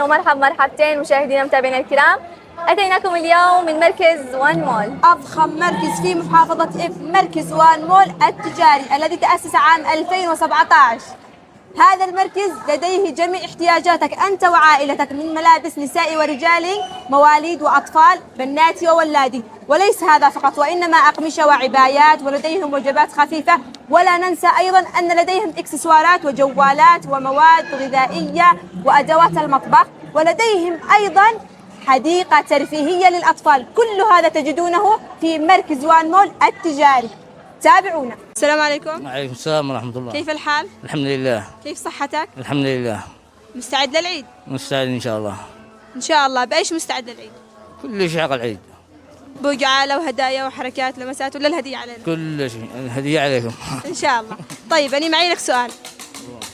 ومرحبتين مشاهدينا ومتابعينا الكرام. أتيناكم اليوم من مركز وان مول، أضخم مركز في محافظة إف، مركز وان مول التجاري الذي تأسس عام 2017. هذا المركز لديه جميع احتياجاتك أنت وعائلتك من ملابس نسائي ورجالي، مواليد وأطفال، بناتي وولادي. وليس هذا فقط، وإنما أقمشة وعبايات، ولديهم وجبات خفيفة. ولا ننسى أيضا أن لديهم إكسسوارات وجوالات ومواد غذائية وأدوات المطبخ، ولديهم أيضا حديقة ترفيهية للأطفال. كل هذا تجدونه في مركز وان مول التجاري. تابعونا. السلام عليكم. وعليكم السلام ورحمة الله. كيف الحال؟ الحمد لله. كيف صحتك؟ الحمد لله. مستعد للعيد؟ مستعد إن شاء الله. إن شاء الله. بإيش مستعد للعيد؟ كل شيء على العيد. بقعة وهدايا وحركات لمسات، ولا الهدية علينا؟ كل شيء الهدية عليكم. إن شاء الله. طيب أنا معي لك سؤال.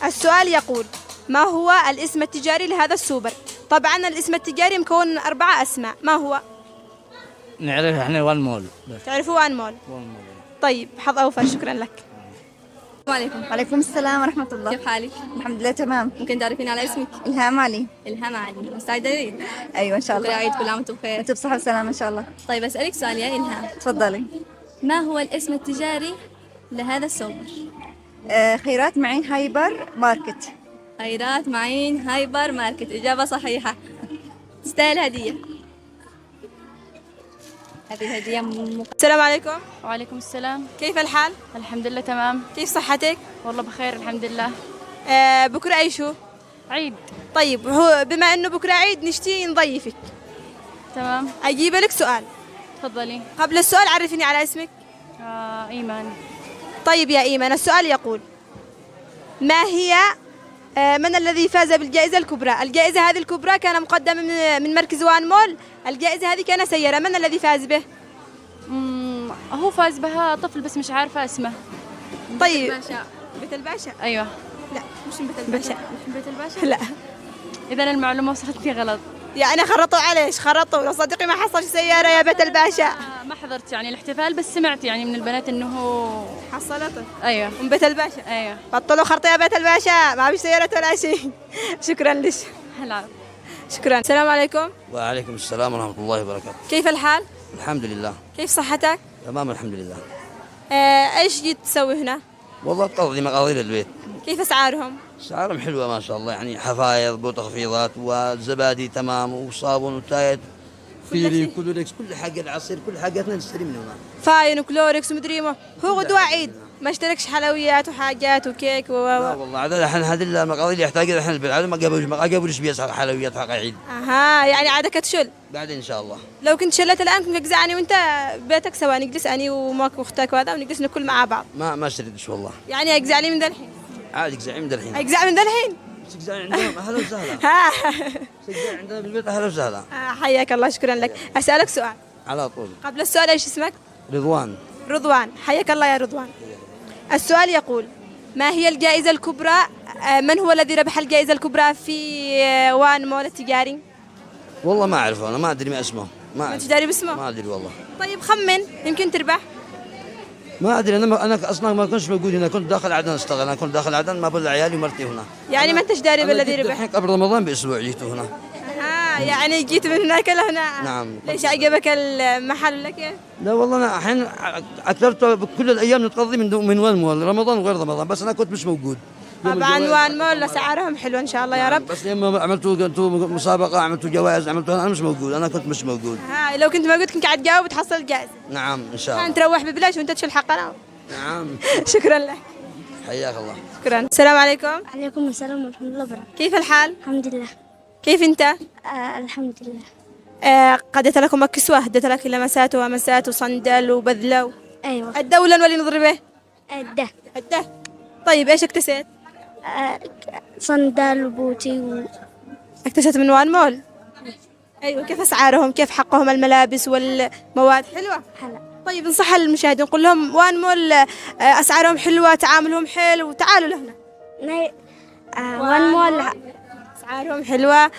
السؤال يقول: ما هو الاسم التجاري لهذا السوبر؟ طبعا الاسم التجاري مكون من 4 أسماء. ما هو؟ نعرف احنا وان مول. تعرفوا وان مول؟ طيب حظ أوفر. شكرا لك. السلام عليكم. وعليكم السلام ورحمة الله. كيف حالك؟ الحمد لله تمام. ممكن تعرفين على اسمك؟ إلهام علي. إلهام علي. مستعدة للعيد؟ أيوة إن شاء كل الله. عيد كل عام وانتم بخير. أنت بصحة وسلامة إن شاء الله. طيب أسألك سؤال يا إلهام، تفضلي. ما هو الاسم التجاري لهذا السوبر؟ خيرات معين هايبر ماركت. خيرات معين هايبر ماركت. إجابة صحيحة. تستاهل هدية. هذه الهدية السلام عليكم. وعليكم السلام. كيف الحال؟ الحمد لله تمام. كيف صحتك؟ والله بخير الحمد لله. بكرة أي شو؟ عيد. طيب هو بما إنه بكرة عيد نشتي نضيفك. تمام. أجيب لك سؤال. تفضلي. قبل السؤال عرفيني على اسمك. إيمان. طيب يا إيمان، السؤال يقول: ما هي من الذي فاز بالجائزة الكبرى؟ الجائزة هذه الكبرى كان مقدمة من مركز وان مول. الجائزة هذه كان سيارة. من الذي فاز به؟ هو فاز بها طفل بس مش عارفة اسمه. طيب بيت الباشا. أيوة. لا مش بيت الباشا. مش بيت الباشا؟ لا. إذا المعلومة وصلتني غلط. يعني خرطوا عليش خرطوا. صديقي ما حصل سيارة يا بيت الباشا. ما حضرت يعني الاحتفال، بس سمعت يعني من البنات إنه حصلته. أيوة. من بيت الباشا. أيوة. بطلوا خرطة يا بيت الباشا، ما فيش سيارة ولا شيء. شكرا لك. هلا. شكرا. السلام عليكم. وعليكم السلام ورحمة الله وبركاته. كيف الحال؟ الحمد لله. كيف صحتك؟ تمام الحمد لله. ايش جيت تسوي هنا؟ والله تقضي مقاضي البيت. كيف اسعارهم؟ أسعارهم حلوة ما شاء الله، يعني حفايض وتخفيضات والزبادي تمام وصابون وتايت فيري كلوريكس، كل حاجة العصير كل حاجاتنا نشتري من هنا. فاين وكلوركس ومدري ما. هو غدوة عيد ما اشتركش حلويات وحاجات وكيك لا والله هذا الحين هذه المقاضي اللي يحتاجها الحين البيت، هذا ما قبلش بيسعر حلويات حق عيد. اها، يعني عادك تشل. بعدين إن شاء الله. لو كنت شلت الان كنت اقزعني وانت بيتك سوا، نجلس اني وماك واختك وهذا ونجلس ناكل مع بعض. ما اشتريتش والله. يعني اقزعني من ذا الحين. عادي اقزعي من الحين. اقزع من ذا الحين. تقزعي عندنا اهلا وسهلا. تقزعي عندنا بالبيت اهلا وسهلا. حياك الله. شكرا لك. اسالك سؤال. على طول. قبل السؤال ايش اسمك؟ رضوان. رضوان. حياك الله يا رضوان. السؤال يقول: ما هي الجائزة الكبرى؟ من هو الذي ربح الجائزة الكبرى في وان مول التجاري؟ والله ما اعرفه، انا ما ادري ما اسمه. ما تدري باسمه؟ ما ادري والله. طيب خمن يمكن تربح. ما ادري، انا اصلا ما كنتش موجود هنا، كنت داخل عدن اشتغل، انا كنت داخل عدن ما بقول عيالي ومرتي هنا. يعني ما انتش داري بالذي ربح؟ الحين قبل رمضان باسبوع جيت هنا. يعني جيت من هناك لهنا. نعم. ليش عجبك المحل ولا كيف؟ لا والله انا الحين اكثرت كل الايام نتقضي من وان مول، رمضان وغير رمضان، بس انا كنت مش موجود. طبعا وان مول اسعارهم حلوه ان شاء الله يا رب. بس لما عملتوا مسابقه، عملتوا جوائز، انا مش موجود، انا كنت مش موجود. لو كنت موجود كنت قاعد تجاوب وتحصل الجائزه. نعم ان شاء الله. تروح ببلاش وانت تشيل حقنا. نعم. شكرا لك. حياك الله. شكرا. السلام عليكم. عليكم السلام ورحمة الله وبركاته. كيف الحال؟ الحمد لله. كيف انت؟ الحمد لله. قدت لكم الكسوة، هدت لك لمسات ومسات وصندل وبذلة. أيوة. الدولة ولي نضربه؟ الده. طيب ايش اكتسيت؟ صندال وبوتي اكتسيت من وان مول؟ ايوه. كيف اسعارهم؟ كيف حقهم؟ الملابس والمواد حلوة؟ هلا. طيب انصح المشاهدين نقول لهم وان مول اسعارهم حلوة، تعاملهم حلو، تعالوا لهنا. وان مول اسعارهم حلوة.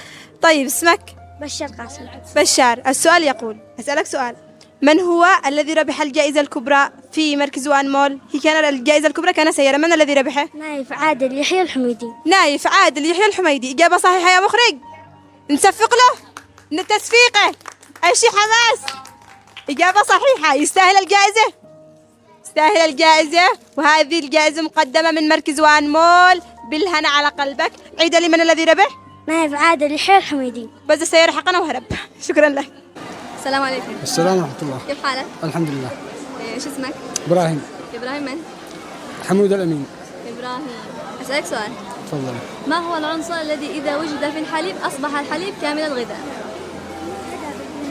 طيب اسمك؟ بشار قاسم. بشار. السؤال يقول: اسألك سؤال: من هو الذي ربح الجائزة الكبرى في مركز وان مول؟ هي كان الجائزة الكبرى كان سيارة. من الذي ربحه؟ نايف عادل يحيى الحميدي. نايف عادل يحيى الحميدي. إجابة صحيحة يا مخرج. نصفق له تصفيقه. أي حماس. إجابة صحيحة. يستاهل الجائزة. يستاهل الجائزة. وهذه الجائزة مقدمة من مركز وان مول. بالهنا على قلبك. عيد لي من الذي ربح؟ نائب عادل الحير حميدي. بس السيارة حقنا وهرب. شكرا لك. السلام عليكم. السلام ورحمة الله. كيف حالك؟ الحمد لله. ايش اسمك؟ إبراهيم. إبراهيم من؟ حمود الأمين. إبراهيم. أسألك سؤال. تفضل. ما هو العنصر الذي إذا وجد في الحليب أصبح الحليب كامل الغذاء؟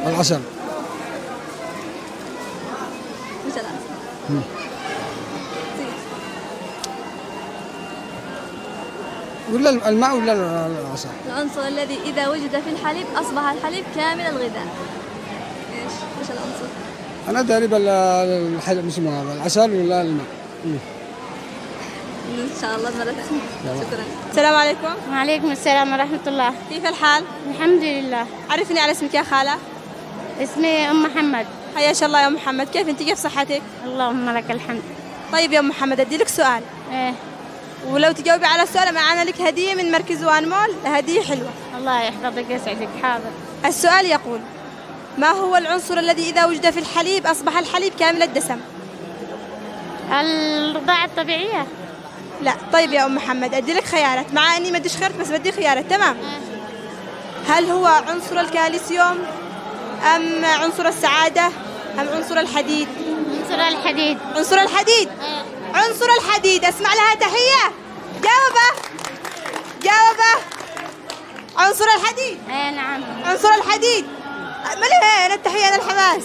العسل. مش العسل. ولا الماء ولا العسل؟ العنصر الذي إذا وجد في الحليب أصبح الحليب كامل الغذاء. إيش العنصر؟ أنا تقريبا الحليب مش هذا العسل ولا الماء. إن شاء الله مرة ثانية. شكرا. السلام عليكم. وعليكم السلام ورحمة الله. كيف الحال؟ الحمد لله. عرفني على اسمك يا خالة. اسمي أم محمد. حياك الله يا أم محمد. كيف أنت؟ كيف صحتك؟ اللهم لك الحمد. طيب يا أم محمد أدي لك سؤال. إيه. ولو تجاوبي على السؤال معنا لك هدية من مركز وان مول. هدية حلوة. الله يحفظك ويسعدك. حاضر. السؤال يقول: ما هو العنصر الذي إذا وجد في الحليب أصبح الحليب كامل الدسم؟ الرضاعة الطبيعية. لا. طيب يا أم محمد أدي لك خيارات، مع أني ما أديش خيارات بس بدي خيارات. تمام. هل هو عنصر الكالسيوم أم عنصر السعادة أم عنصر الحديد؟ عنصر الحديد. عنصر الحديد. عنصر الحديد. أسمع لها تحية. جاوبه. جاوبه. عنصر الحديد. ايه نعم. عنصر الحديد. مليان التحية. أنا الحماس.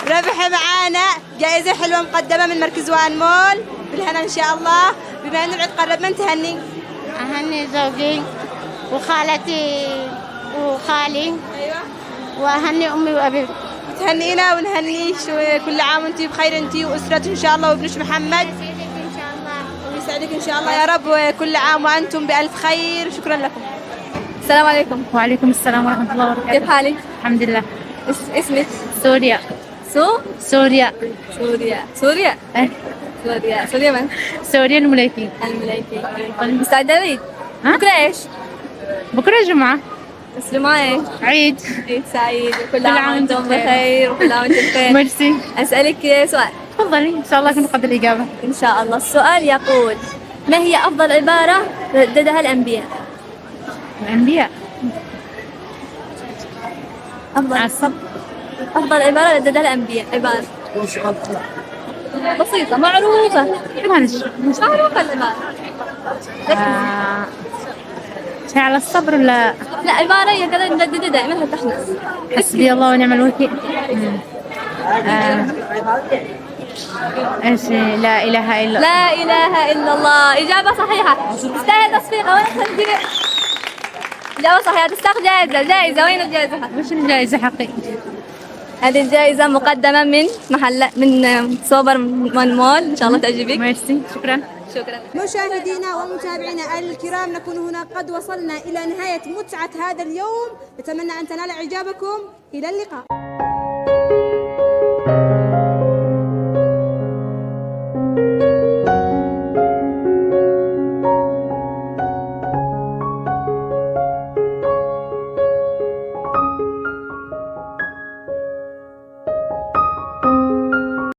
ربح معانا جائزة حلوة مقدمة من مركز وان مول. بالهنا إن شاء الله. بما أنه العيد قرب من تهني؟ أهني زوجي وخالتي وخالي. أيوة. وأهني أمي وأبي. تهنينا ونهني كل عام وانتي بخير، انتي واسرتك ان شاء الله وابنك محمد. يسعدك إن شاء الله. ويسعدك ان شاء الله يا رب، وكل عام وانتم بألف خير. شكرا لكم. السلام عليكم. وعليكم السلام ورحمة الله وبركاته. كيف حالك؟ الحمد لله. اسمك؟ سوريا. سوريا. سوريا. سوريا. إيه. سوريا من؟ سوريا المليكي. المليكي. مستعدة للعيد؟ بكرة ايش؟ بكرة جمعة. تسلموا ايش؟ عيد. عيد سعيد وكل عام وانتم بخير وكل عام وانتم بخير. ميرسي. أسألك سؤال. تفضلي إن شاء الله أكون قد الإجابة. إن شاء الله. السؤال يقول: ما هي أفضل عبارة رددها الأنبياء؟ الأنبياء. أفضل عبارة رددها الأنبياء. عبارة بسيطة معروفة. معلش. معروفة العبارة. شيء على الصبر ولا؟ لا، عبارة هي كذا نرددها دائما حتى احنا. حسبي الله ونعم الوكيل. ايش؟ لا اله الا الله. لا إله إلا الله. إجابة صحيحة. تستاهل تصفيق. وين الخنزير؟ إجابة صحيحة. تستحق جائزة. وين الجائزة؟ وش الجائزة حقي؟ هذه الجائزة مقدمة من سوبر وان مول. إن شاء الله تعجبك. ميرسي. شكرا. شكرا. مشاهدينا ومتابعينا الكرام، نكون هنا قد وصلنا إلى نهاية متعة هذا اليوم. نتمنى أن تنال إعجابكم. إلى اللقاء.